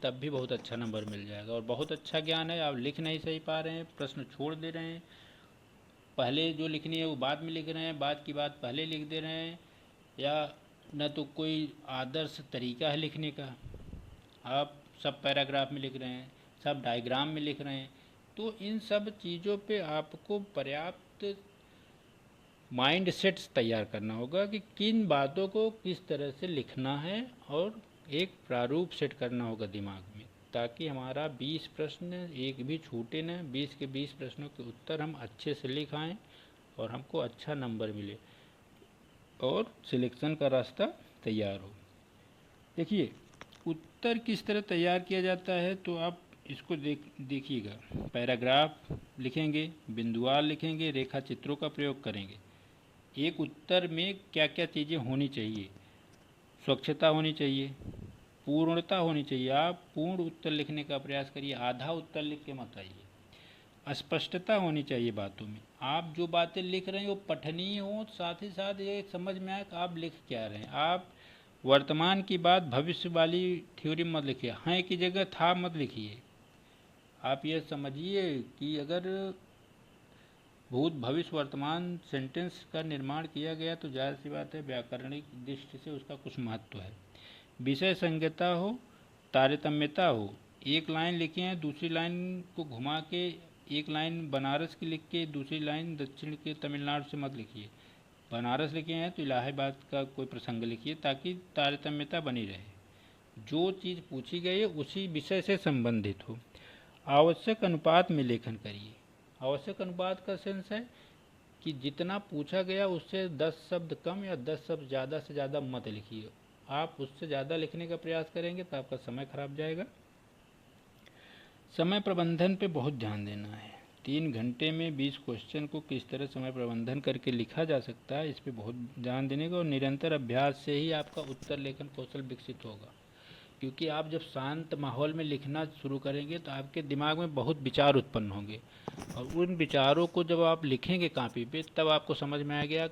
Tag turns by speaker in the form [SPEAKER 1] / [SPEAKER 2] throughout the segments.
[SPEAKER 1] तब भी बहुत अच्छा नंबर मिल जाएगा। और बहुत अच्छा ज्ञान है, आप लिख नहीं सही पा रहे हैं, प्रश्न छोड़ दे रहे हैं, पहले जो लिखनी है वो बाद में लिख रहे हैं, बाद की बात पहले लिख दे रहे हैं, या न तो कोई आदर्श तरीका है लिखने का, आप सब पैराग्राफ में लिख रहे हैं, सब डायग्राम में लिख रहे हैं। तो इन सब चीज़ों पे आपको पर्याप्त माइंड सेट्स तैयार करना होगा कि किन बातों को किस तरह से लिखना है, और एक प्रारूप सेट करना होगा दिमाग में, ताकि हमारा 20 प्रश्न एक भी छूटे न, 20 के 20 प्रश्नों के उत्तर हम अच्छे से लिख आएँ और हमको अच्छा नंबर मिले और सिलेक्शन का रास्ता तैयार हो। देखिए, उत्तर किस तरह तैयार किया जाता है, तो आप इसको देखिएगा। पैराग्राफ लिखेंगे, बिंदुवार लिखेंगे, रेखा चित्रों का प्रयोग करेंगे। एक उत्तर में क्या क्या चीज़ें होनी चाहिए? स्वच्छता होनी चाहिए, पूर्णता होनी चाहिए। आप पूर्ण उत्तर लिखने का प्रयास करिए, आधा उत्तर लिख के मत आइए। स्पष्टता होनी चाहिए बातों में, आप जो बातें लिख रहे हैं वो पठनीय हो, साथ ही साथ ये समझ में आए कि आप लिख क्या रहे हैं। आप वर्तमान की बात भविष्य वाली थ्योरी मत लिखिए, हैं की जगह था मत लिखिए। आप ये समझिए कि अगर भूत भविष्य वर्तमान सेंटेंस का निर्माण किया गया तो जाहिर सी बात है व्याकरणिक दृष्टि से उसका कुछ महत्व है। विषय संगतता हो, तारतम्यता हो। एक लाइन लिखे हैं, दूसरी लाइन को घुमा के एक लाइन बनारस की लिख के दूसरी लाइन दक्षिण के तमिलनाडु से मत लिखिए। बनारस लिखे हैं तो इलाहाबाद का कोई प्रसंग लिखिए, ताकि तारतम्यता बनी रहे। जो चीज़ पूछी गई है उसी विषय से संबंधित हो। आवश्यक अनुपात में लेखन करिए। आवश्यक अनुपात का सेंस है कि जितना पूछा गया उससे 10 शब्द कम या 10 शब्द ज़्यादा से ज़्यादा मत लिखिए। आप उससे ज़्यादा लिखने का प्रयास करेंगे तो आपका समय खराब जाएगा। समय प्रबंधन पे बहुत ध्यान देना है। 3 घंटे में 20 क्वेश्चन को किस तरह समय प्रबंधन करके लिखा जा सकता है, इस पे बहुत ध्यान देने का। और निरंतर अभ्यास से ही आपका उत्तर लेखन कौशल विकसित होगा, क्योंकि आप जब शांत माहौल में लिखना शुरू करेंगे तो आपके दिमाग में बहुत विचार उत्पन्न होंगे, और उन विचारों को जब आप लिखेंगे कापी पे तब आपको समझ में आ गया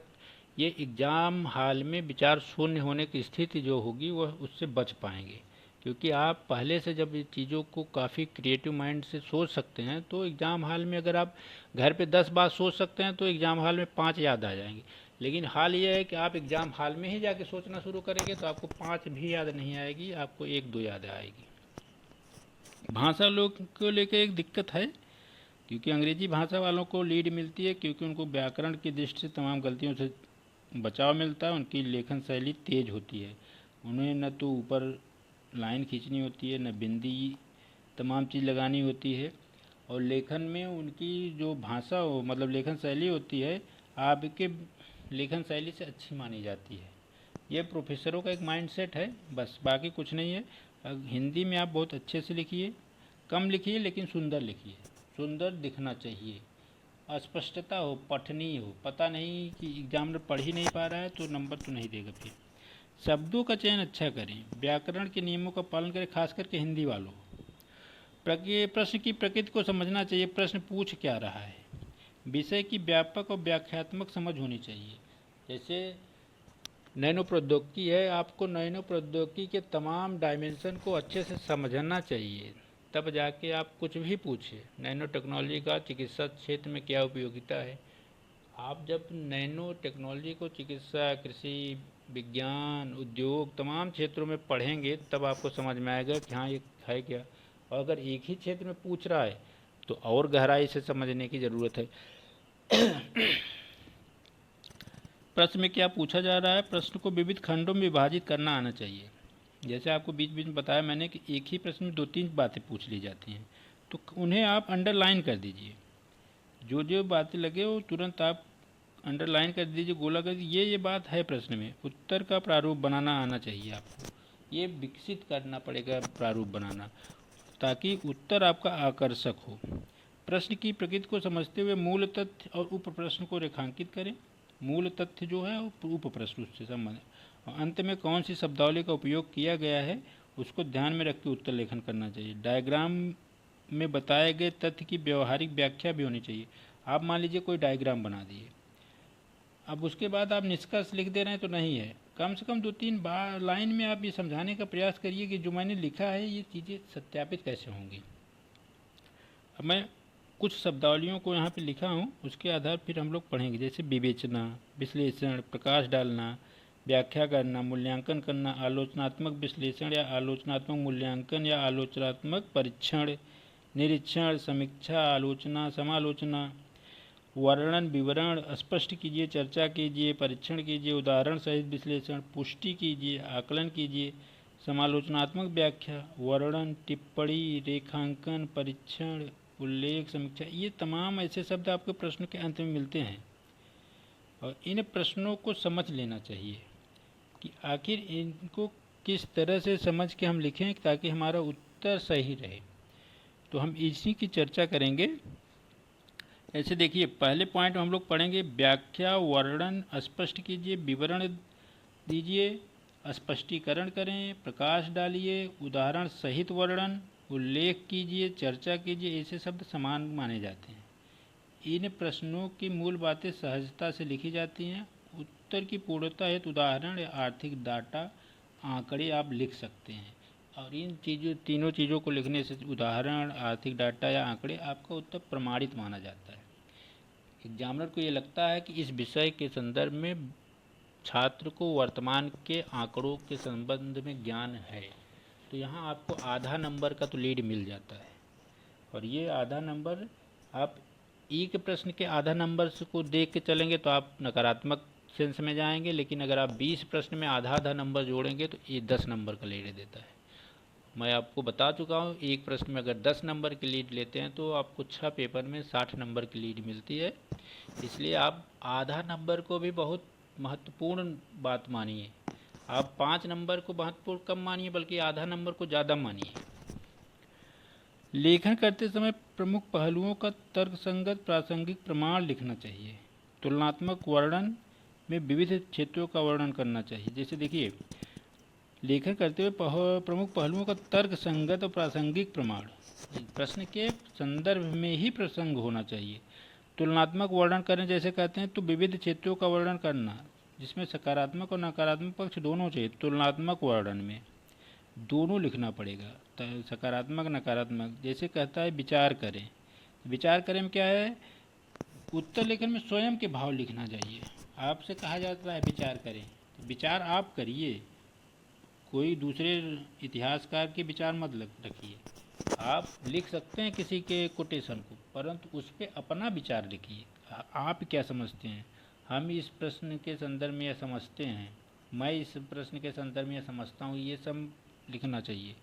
[SPEAKER 1] ये एग्ज़ाम हाल में विचार शून्य होने की स्थिति जो होगी वह उससे बच पाएंगे। क्योंकि आप पहले से जब ये चीज़ों को काफ़ी क्रिएटिव माइंड से सोच सकते हैं तो एग्ज़ाम हॉल में अगर आप घर पे 10 बात सोच सकते हैं तो एग्ज़ाम हॉल में 5 याद आ जाएंगे। लेकिन हाल ये है कि आप एग्ज़ाम हॉल में ही जाके सोचना शुरू करेंगे तो आपको 5 भी याद नहीं आएगी, आपको 1-2 याद आएगी। भाषा लोग को लेकर एक दिक्कत है, क्योंकि अंग्रेजी भाषा वालों को लीड मिलती है, क्योंकि उनको व्याकरण की दृष्टि से तमाम गलतियों से बचाव मिलता है। उनकी लेखन शैली तेज होती है, उन्हें न तो ऊपर लाइन खींचनी होती है, न बिंदी, तमाम चीज़ लगानी होती है। और लेखन में उनकी जो भाषा हो मतलब लेखन शैली होती है आपके लेखन शैली से अच्छी मानी जाती है। ये प्रोफेसरों का एक माइंडसेट है, बस बाकी कुछ नहीं है। हिंदी में आप बहुत अच्छे से लिखिए, कम लिखिए लेकिन सुंदर लिखिए, सुंदर दिखना चाहिए। अस्पष्टता हो, पठनीय हो, पता नहीं कि एग्जामिनर पढ़ ही नहीं पा रहा है तो नंबर तो नहीं देगा। फिर शब्दों का चयन अच्छा करें, व्याकरण के नियमों का पालन करें, खास करके हिंदी वालों। प्रश्न की प्रकृति को समझना चाहिए, प्रश्न पूछ क्या रहा है। विषय की व्यापक और व्याख्यात्मक समझ होनी चाहिए। जैसे नैनो प्रौद्योगिकी है, आपको नैनो प्रौद्योगिकी के तमाम डायमेंशन को अच्छे से समझना चाहिए, तब जाके आप कुछ भी पूछिए। नैनो टेक्नोलॉजी का चिकित्सा क्षेत्र में क्या उपयोगिता है। आप जब नैनो टेक्नोलॉजी को चिकित्सा, कृषि, विज्ञान, उद्योग तमाम क्षेत्रों में पढ़ेंगे तब आपको समझ में आएगा कि हाँ ये है क्या। और अगर एक ही क्षेत्र में पूछ रहा है तो और गहराई से समझने की ज़रूरत है। प्रश्न में क्या पूछा जा रहा है, प्रश्न को विविध खंडों में विभाजित करना आना चाहिए। जैसे आपको बीच बीच में बताया मैंने कि एक ही प्रश्न में 2-3 बातें पूछ ली जाती हैं, तो उन्हें आप अंडरलाइन कर दीजिए। जो जो बातें लगे वो तुरंत आप अंडरलाइन कर दीजिए, गोला कर दीजिए, ये बात है प्रश्न में। उत्तर का प्रारूप बनाना आना चाहिए आपको, ये विकसित करना पड़ेगा प्रारूप बनाना, ताकि उत्तर आपका आकर्षक हो। प्रश्न की प्रकृति को समझते हुए मूल तथ्य और उप प्रश्न को रेखांकित करें। मूल तथ्य जो है वो उप प्रश्न उससे संबंधित, और अंत में कौन सी शब्दावली का उपयोग किया गया है उसको ध्यान में रख के उत्तर लेखन करना चाहिए। डायग्राम में बताए गए तथ्य की व्यवहारिक व्याख्या भी होनी चाहिए। आप मान लीजिए कोई डायग्राम बना दिए, अब उसके बाद आप निष्कर्ष लिख दे रहे हैं तो नहीं है, कम से कम 2-3 बार लाइन में आप ये समझाने का प्रयास करिए कि जो मैंने लिखा है ये चीज़ें सत्यापित कैसे होंगी। अब मैं कुछ शब्दावलियों को यहाँ पे लिखा हूँ, उसके आधार फिर हम लोग पढ़ेंगे, जैसे विवेचना, विश्लेषण, प्रकाश डालना, व्याख्या करना, मूल्यांकन करना, आलोचनात्मक विश्लेषण या आलोचनात्मक मूल्यांकन या आलोचनात्मक परीक्षण, निरीक्षण, समीक्षा, आलोचना, समालोचना, वर्णन, विवरण, स्पष्ट कीजिए, चर्चा कीजिए, परीक्षण कीजिए, उदाहरण सहित विश्लेषण, पुष्टि कीजिए, आकलन कीजिए, समालोचनात्मक व्याख्या, वर्णन, टिप्पणी, रेखांकन, परीक्षण, उल्लेख, समीक्षा, ये तमाम ऐसे शब्द आपके प्रश्न के अंत में मिलते हैं और इन प्रश्नों को समझ लेना चाहिए कि आखिर इनको किस तरह से समझ के हम लिखें ताकि हमारा उत्तर सही रहे। तो हम इसी की चर्चा करेंगे। ऐसे देखिए, पहले पॉइंट हम लोग पढ़ेंगे व्याख्या, वर्णन स्पष्ट कीजिए, विवरण दीजिए, स्पष्टीकरण करें, प्रकाश डालिए, उदाहरण सहित वर्णन, उल्लेख कीजिए, चर्चा कीजिए, ऐसे शब्द समान माने जाते हैं। इन प्रश्नों की मूल बातें सहजता से लिखी जाती हैं। उत्तर की पूर्णता हेतु उदाहरण या आर्थिक डाटा, आंकड़े आप लिख सकते हैं और इन तीनों चीज़ों को लिखने से उदाहरण, आर्थिक डाटा या आंकड़े आपका उत्तर प्रमाणित माना जाता है। एग्जामिनर को ये लगता है कि इस विषय के संदर्भ में छात्र को वर्तमान के आंकड़ों के संबंध में ज्ञान है, तो यहाँ आपको आधा नंबर का तो लीड मिल जाता है। और ये आधा नंबर आप एक प्रश्न के आधा नंबर को देख के चलेंगे तो आप नकारात्मक सेंस में जाएंगे, लेकिन अगर आप 20 प्रश्न में आधा आधा नंबर जोड़ेंगे तो ये 10 नंबर का लीड देता है। मैं आपको बता चुका हूँ, एक प्रश्न में अगर 10 नंबर की लीड लेते हैं तो आपको 6 पेपर में 60 नंबर की लीड मिलती है। इसलिए आप आधा नंबर को भी बहुत महत्वपूर्ण बात मानिए। आप 5 नंबर को महत्वपूर्ण कम मानिए, बल्कि आधा नंबर को ज़्यादा मानिए। लेखन करते समय प्रमुख पहलुओं का तर्कसंगत प्रासंगिक प्रमाण लिखना चाहिए। तुलनात्मक वर्णन में विविध क्षेत्रों का वर्णन करना चाहिए। जैसे देखिए, लेखन करते हुए प्रमुख पहलुओं का तर्कसंगत और प्रासंगिक प्रमाण, प्रश्न के संदर्भ में ही प्रसंग होना चाहिए। तुलनात्मक वर्णन करें, जैसे कहते हैं तो विविध क्षेत्रों का वर्णन करना जिसमें सकारात्मक और नकारात्मक पक्ष दोनों चाहिए। तुलनात्मक वर्णन में दोनों लिखना पड़ेगा, सकारात्मक नकारात्मक। जैसे कहता है विचार करें, विचार करें में क्या है, उत्तर लेखन में स्वयं के भाव लिखना चाहिए। आपसे कहा जाता है विचार करें, तो विचार आप करिए, कोई दूसरे इतिहासकार के विचार मत रखिए। आप लिख सकते हैं किसी के कोटेशन को, परंतु उस पर अपना विचार लिखिए। आप क्या समझते हैं, हम इस प्रश्न के संदर्भ में यह समझते हैं, मैं इस प्रश्न के संदर्भ में यह समझता हूँ, ये सब लिखना चाहिए।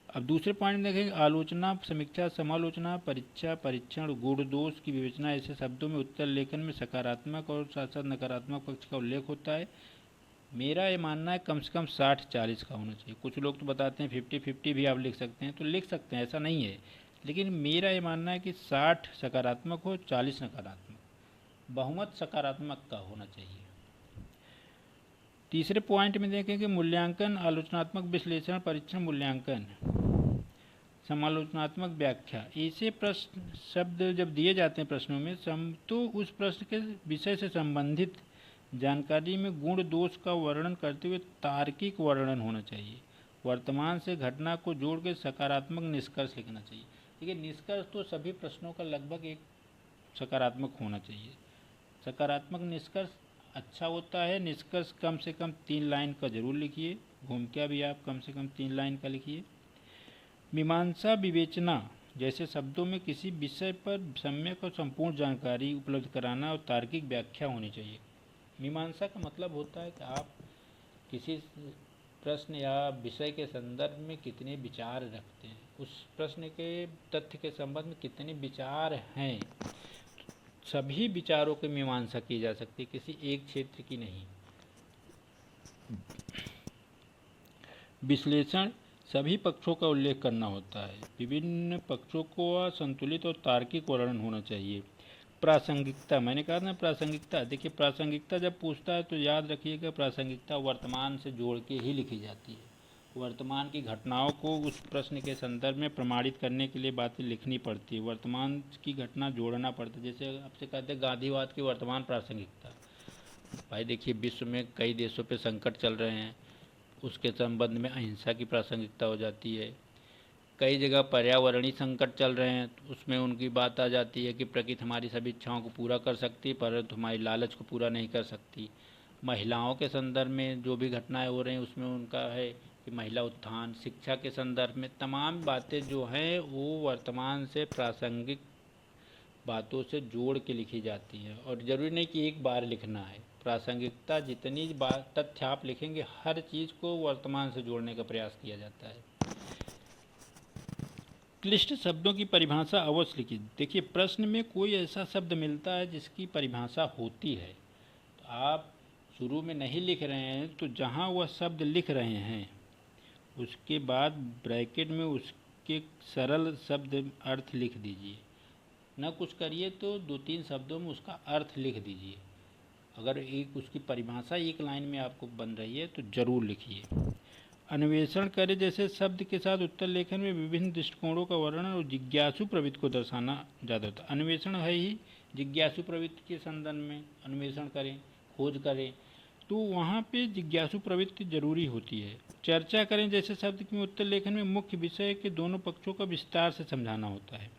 [SPEAKER 1] अब दूसरे पॉइंट में देखेंगे आलोचना, समीक्षा, समालोचना, परीक्षा, परीक्षण, गुण दोष की विवेचना। ऐसे शब्दों में उत्तर लेखन में सकारात्मक और साथ साथ नकारात्मक पक्ष का उल्लेख होता है। मेरा ये मानना है कम से कम 60-40 का होना चाहिए। कुछ लोग तो बताते हैं 50-50 भी आप लिख सकते हैं, तो लिख सकते हैं, ऐसा नहीं है, लेकिन मेरा ये मानना है कि 60 सकारात्मक हो, 40 नकारात्मक, बहुमत सकारात्मक का होना चाहिए। तीसरे पॉइंट में देखेंगे मूल्यांकन, आलोचनात्मक विश्लेषण, परीक्षण, मूल्यांकन, समालोचनात्मक व्याख्या। ऐसे प्रश्न शब्द जब दिए जाते हैं प्रश्नों में तो उस प्रश्न के विषय से संबंधित जानकारी में गुण दोष का वर्णन करते हुए तार्किक वर्णन होना चाहिए। वर्तमान से घटना को जोड़ के सकारात्मक निष्कर्ष लिखना चाहिए। देखिए, निष्कर्ष तो सभी प्रश्नों का लगभग एक सकारात्मक होना चाहिए। सकारात्मक निष्कर्ष अच्छा होता है। निष्कर्ष कम से कम 3 लाइन का जरूर लिखिए, भूमिका भी आप कम से कम 3 लाइन का लिखिए। मीमांसा, विवेचना जैसे शब्दों में किसी विषय पर सम्यक और संपूर्ण जानकारी उपलब्ध कराना और तार्किक व्याख्या होनी चाहिए। मीमांसा का मतलब होता है कि आप किसी प्रश्न या विषय के संदर्भ में कितने विचार रखते हैं, उस प्रश्न के तथ्य के संबंध में कितने विचार हैं। सभी विचारों की मीमांसा की जा सकती है, किसी एक क्षेत्र की नहीं। विश्लेषण, सभी पक्षों का उल्लेख करना होता है। विभिन्न पक्षों को संतुलित और तार्किक वर्णन होना चाहिए। प्रासंगिकता, मैंने कहा ना प्रासंगिकता, देखिए प्रासंगिकता जब पूछता है तो याद रखिएगा प्रासंगिकता वर्तमान से जोड़ के ही लिखी जाती है। वर्तमान की घटनाओं को उस प्रश्न के संदर्भ में प्रमाणित करने के लिए बातें लिखनी पड़ती है, वर्तमान की घटना जोड़ना पड़ता है। जैसे आपसे कहते हैं गांधीवाद की वर्तमान प्रासंगिकता, भाई देखिए, विश्व में कई देशों पे संकट चल रहे हैं, उसके संबंध में अहिंसा की प्रासंगिकता हो जाती है। कई जगह पर्यावरणीय संकट चल रहे हैं, तो उसमें उनकी बात आ जाती है कि प्रकृति हमारी सभी इच्छाओं को पूरा कर सकती है, परंतु हमारी लालच को पूरा नहीं कर सकती। महिलाओं के संदर्भ में जो भी घटनाएं हो रही हैं, उसमें उनका है कि महिला उत्थान। शिक्षा के संदर्भ में तमाम बातें जो हैं वो वर्तमान से प्रासंगिक बातों से जोड़ के लिखी जाती हैं, और ज़रूरी नहीं कि एक बार लिखना है। प्रासंगिकता जितनी बार तथ्य आप लिखेंगे, हर चीज़ को वर्तमान से जोड़ने का प्रयास किया जाता है। क्लिष्ट शब्दों की परिभाषा अवश्य लिखिए। देखिए, प्रश्न में कोई ऐसा शब्द मिलता है जिसकी परिभाषा होती है, तो आप शुरू में नहीं लिख रहे हैं, तो जहाँ वह शब्द लिख रहे हैं उसके बाद ब्रैकेट में उसके सरल शब्द अर्थ लिख दीजिए। न कुछ करिए तो 2-3 शब्दों में उसका अर्थ लिख दीजिए। अगर एक उसकी परिभाषा एक लाइन में आपको बन रही है तो ज़रूर लिखिए। अन्वेषण करें जैसे शब्द के साथ उत्तर लेखन में विभिन्न दृष्टिकोणों का वर्णन और जिज्ञासु प्रवृत्ति को दर्शाना ज़्यादा होता है। अन्वेषण है ही जिज्ञासु प्रवृत्ति के संदर्भ में, अन्वेषण करें, खोज करें, तो वहाँ पे जिज्ञासु प्रवृत्ति जरूरी होती है। चर्चा करें जैसे शब्द के उत्तर लेखन में मुख्य विषय के दोनों पक्षों का विस्तार से समझाना होता है।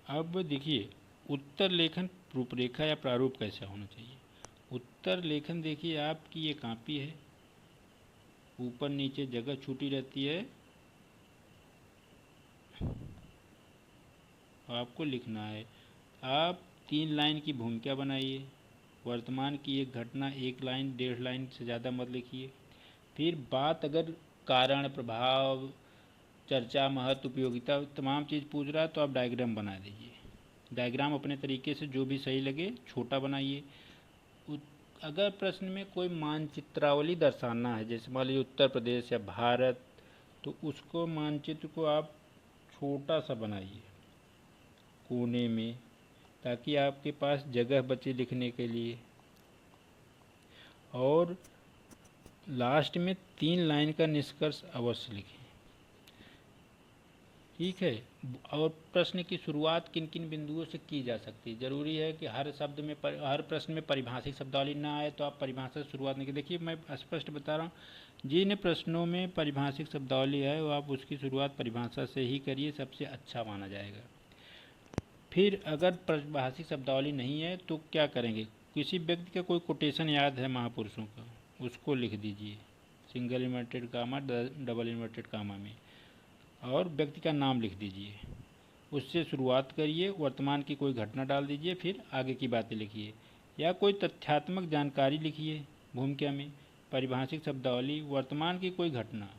[SPEAKER 1] अब देखिए, उत्तर लेखन रूपरेखा या प्रारूप कैसा होना चाहिए। उत्तर लेखन देखिए, आपकी ये कॉपी है, ऊपर नीचे जगह छूटी रहती है, आपको लिखना है। आप 3 लाइन की भूमिका बनाइए। वर्तमान की एक घटना 1 लाइन 1.5 लाइन से ज़्यादा मत लिखिए। फिर बात अगर कारण, प्रभाव, चर्चा, महत्व, उपयोगिता तमाम चीज़ पूछ रहा है तो आप डायग्राम बना दीजिए। डायग्राम अपने तरीके से जो भी सही लगे छोटा बनाइए। अगर प्रश्न में कोई मानचित्रावली दर्शाना है, जैसे मान लीजिए उत्तर प्रदेश या भारत, तो उसको मानचित्र को आप छोटा सा बनाइए कोने में, ताकि आपके पास जगह बचे लिखने के लिए। और लास्ट में 3 लाइन का निष्कर्ष अवश्य लिखें, ठीक है। और प्रश्न की शुरुआत किन किन बिंदुओं से की जा सकती है। ज़रूरी है कि हर शब्द में हर प्रश्न में परिभाषिक शब्दावली ना आए, तो आप परिभाषा से शुरुआत नहीं की। देखिए, मैं स्पष्ट बता रहा हूँ, जिन प्रश्नों में परिभाषिक शब्दावली है वो आप उसकी शुरुआत परिभाषा से ही करिए, सबसे अच्छा माना जाएगा। फिर अगर परिभाषिक शब्दावली नहीं है तो क्या करेंगे, किसी व्यक्ति का कोई कोटेशन याद है महापुरुषों का, उसको लिख दीजिए single inverted comma, double inverted comma में, और व्यक्ति का नाम लिख दीजिए। उससे शुरुआत करिए, वर्तमान की कोई घटना डाल दीजिए, फिर आगे की बातें लिखिए। या कोई तथ्यात्मक जानकारी लिखिए भूमिका में। परिभाषिक शब्दावली, वर्तमान की कोई घटना।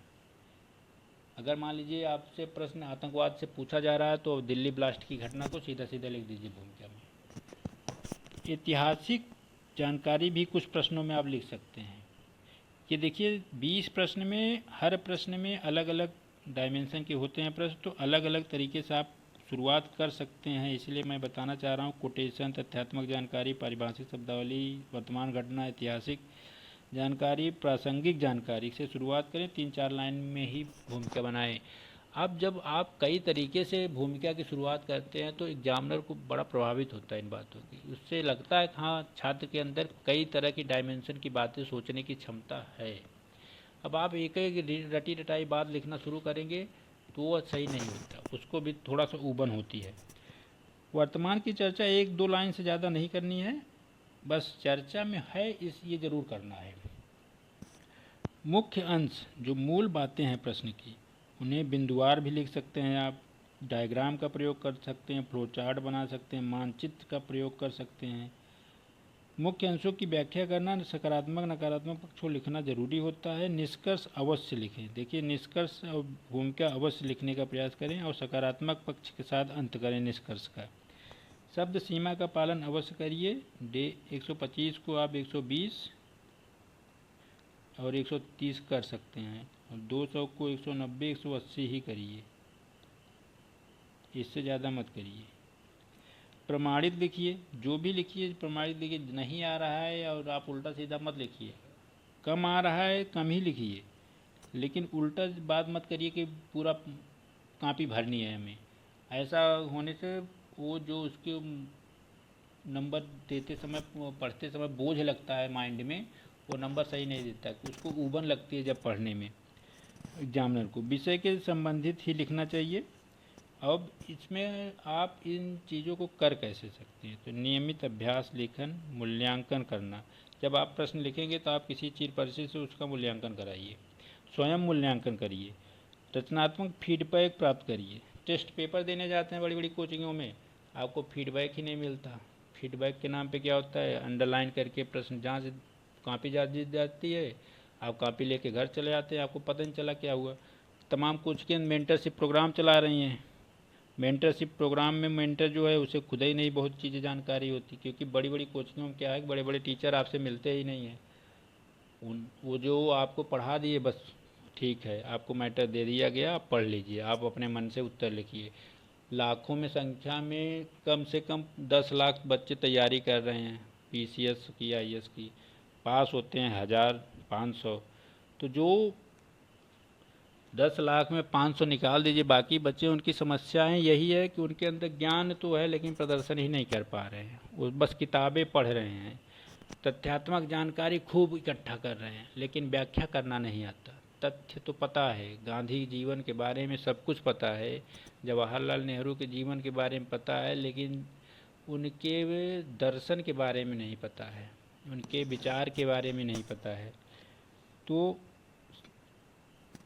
[SPEAKER 1] अगर मान लीजिए आपसे प्रश्न आतंकवाद से पूछा जा रहा है तो दिल्ली ब्लास्ट की घटना को सीधा सीधा लिख दीजिए भूमिका में। ऐतिहासिक जानकारी भी कुछ प्रश्नों में आप लिख सकते हैं। ये देखिए, 20 प्रश्न में, हर प्रश्न में अलग अलग डायमेंशन के होते हैं प्रश्न, तो अलग अलग तरीके से आप शुरुआत कर सकते हैं। इसलिए मैं बताना चाह रहा हूँ, कोटेशन, तथ्यात्मक जानकारी, परिभाषिक शब्दावली, वर्तमान घटना, ऐतिहासिक जानकारी, प्रासंगिक जानकारी से शुरुआत करें। 3-4 लाइन में ही भूमिका बनाएं। अब जब आप कई तरीके से भूमिका की शुरुआत करते हैं तो एग्जामिनर को बड़ा प्रभावित होता है इन बातों की। उससे लगता है कि हाँ, छात्र के अंदर कई तरह की डायमेंशन की बातें सोचने की क्षमता है। अब आप एक एक रटी रटाई बात लिखना शुरू करेंगे तो वो सही नहीं होता, उसको भी थोड़ा सा ऊबन होती है। वर्तमान की चर्चा 1-2 लाइन से ज़्यादा नहीं करनी है, बस चर्चा में है ये ज़रूर करना है। मुख्य अंश, जो मूल बातें हैं प्रश्न की, उन्हें बिंदुवार भी लिख सकते हैं आप। डायग्राम का प्रयोग कर सकते हैं, फ्लो चार्ट बना सकते हैं, मानचित्र का प्रयोग कर सकते हैं। मुख्य अंशों की व्याख्या करना, सकारात्मक नकारात्मक पक्ष को लिखना जरूरी होता है। निष्कर्ष अवश्य लिखें। देखिए, निष्कर्ष और भूमिका अवश्य लिखने का प्रयास करें, और सकारात्मक पक्ष के साथ अंत करें निष्कर्ष का। शब्द सीमा का पालन अवश्य करिए। डे 125 को आप 120 और 130 कर सकते हैं, और 200 को 190, 180 ही करिए, इससे ज़्यादा मत करिए। प्रमाणित लिखिए, जो भी लिखिए प्रमाणित लिखिए। नहीं आ रहा है और आप उल्टा सीधा मत लिखिए। कम आ रहा है, कम ही लिखिए, लेकिन उल्टा बात मत करिए कि पूरा कॉपी भरनी है हमें। ऐसा होने से वो जो उसके नंबर देते समय, पढ़ते समय बोझ लगता है माइंड में, वो नंबर सही नहीं देता, उसको ऊबन लगती है जब पढ़ने में। एग्जामिनर को विषय के संबंधित ही लिखना चाहिए। अब इसमें आप इन चीज़ों को कर कैसे सकते हैं, तो नियमित अभ्यास, लेखन, मूल्यांकन करना। जब आप प्रश्न लिखेंगे तो आप किसी चीज़ परिचय से उसका मूल्यांकन कराइए, स्वयं मूल्यांकन करिए, रचनात्मक फीडबैक प्राप्त करिए। टेस्ट पेपर देने जाते हैं बड़ी बड़ी कोचिंगों में, आपको फीडबैक ही नहीं मिलता। फीडबैक के नाम पे क्या होता है, अंडरलाइन करके प्रश्न जांच कापी दी जाती है, आप कापी लेके घर चले जाते हैं, आपको पता नहीं चला क्या हुआ। तमाम कोचिंग मेंटरशिप प्रोग्राम चला रही हैं, मेंटरशिप प्रोग्राम में मेंटर जो है उसे खुद ही नहीं बहुत चीज़ें जानकारी होती, क्योंकि बड़ी बड़ी कोचिंगों में क्या है, बड़े बड़े टीचर आपसे मिलते ही नहीं हैं। वो जो आपको पढ़ा दिए बस ठीक है, आपको मैटर दे दिया गया, आप पढ़ लीजिए, आप अपने मन से उत्तर लिखिए। लाखों में संख्या में कम से कम 10 लाख बच्चे तैयारी कर रहे हैं पीसीएस की, आईएएस की, पास होते हैं 1500। तो जो 10 लाख में 500 निकाल दीजिए, बाकी बच्चे, उनकी समस्याएं यही है कि उनके अंदर ज्ञान तो है लेकिन प्रदर्शन ही नहीं कर पा रहे हैं, वो बस किताबें पढ़ रहे हैं, तथ्यात्मक जानकारी खूब इकट्ठा कर रहे हैं लेकिन व्याख्या करना नहीं आता। तथ्य तो पता है, गांधी जीवन के बारे में सब कुछ पता है, जवाहरलाल नेहरू के जीवन के बारे में पता है, लेकिन उनके दर्शन के बारे में नहीं पता है, उनके विचार के बारे में नहीं पता है। तो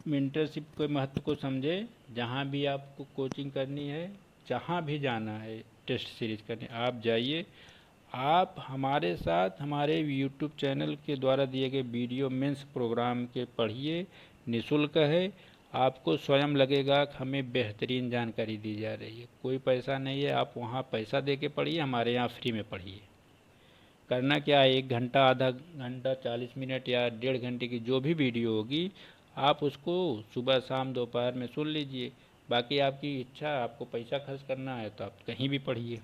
[SPEAKER 1] मेंटरशिप के महत्व को समझे, जहाँ भी आपको कोचिंग करनी है, जहाँ भी जाना है टेस्ट सीरीज करने, आप जाइए। आप हमारे साथ हमारे यूट्यूब चैनल के द्वारा दिए गए वीडियो मेंस प्रोग्राम के पढ़िए, निःशुल्क है। आपको स्वयं लगेगा कि हमें बेहतरीन जानकारी दी जा रही है, कोई पैसा नहीं है, आप वहाँ पैसा दे के पढ़िए, हमारे यहाँ फ्री में पढ़िए। करना क्या है, 1 घंटा, आधा घंटा, 40 मिनट या 1.5 घंटे की जो भी वीडियो होगी, आप उसको सुबह शाम दोपहर में सुन लीजिए। बाकी आपकी इच्छा, आपको पैसा खर्च करना है तो आप कहीं भी पढ़िए।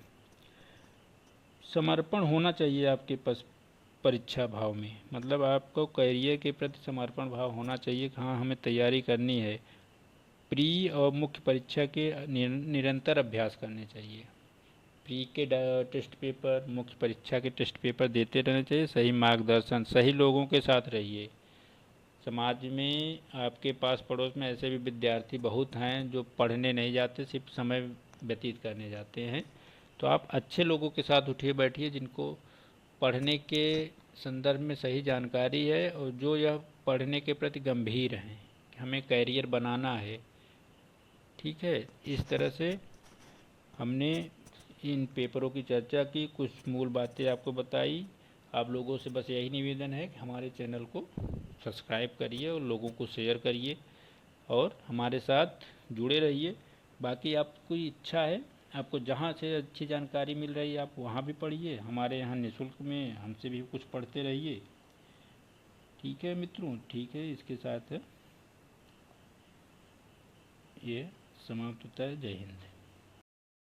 [SPEAKER 1] समर्पण होना चाहिए आपके पास परीक्षा भाव में, मतलब आपको करियर के प्रति समर्पण भाव होना चाहिए कि हाँ हमें तैयारी करनी है। प्री और मुख्य परीक्षा के निरंतर अभ्यास करने चाहिए। प्री के टेस्ट पेपर, मुख्य परीक्षा के टेस्ट पेपर देते रहने चाहिए। सही मार्गदर्शन, सही लोगों के साथ रहिए। समाज में आपके पास पड़ोस में ऐसे भी विद्यार्थी बहुत हैं जो पढ़ने नहीं जाते, सिर्फ समय व्यतीत करने जाते हैं। तो आप अच्छे लोगों के साथ उठिए बैठिए, जिनको पढ़ने के संदर्भ में सही जानकारी है और जो यह पढ़ने के प्रति गंभीर हैं कि हमें कैरियर बनाना है। ठीक है, इस तरह से हमने इन पेपरों की चर्चा की, कुछ मूल बातें आपको बताई। आप लोगों से बस यही निवेदन है कि हमारे चैनल को सब्सक्राइब करिए और लोगों को शेयर करिए और हमारे साथ जुड़े रहिए। बाकी आपकी इच्छा है, आपको जहाँ से अच्छी जानकारी मिल रही है आप वहाँ भी पढ़िए, हमारे यहाँ निःशुल्क में हमसे भी कुछ पढ़ते रहिए। ठीक है मित्रों, ठीक है, इसके साथ ये समाप्त होता है। जय हिंद।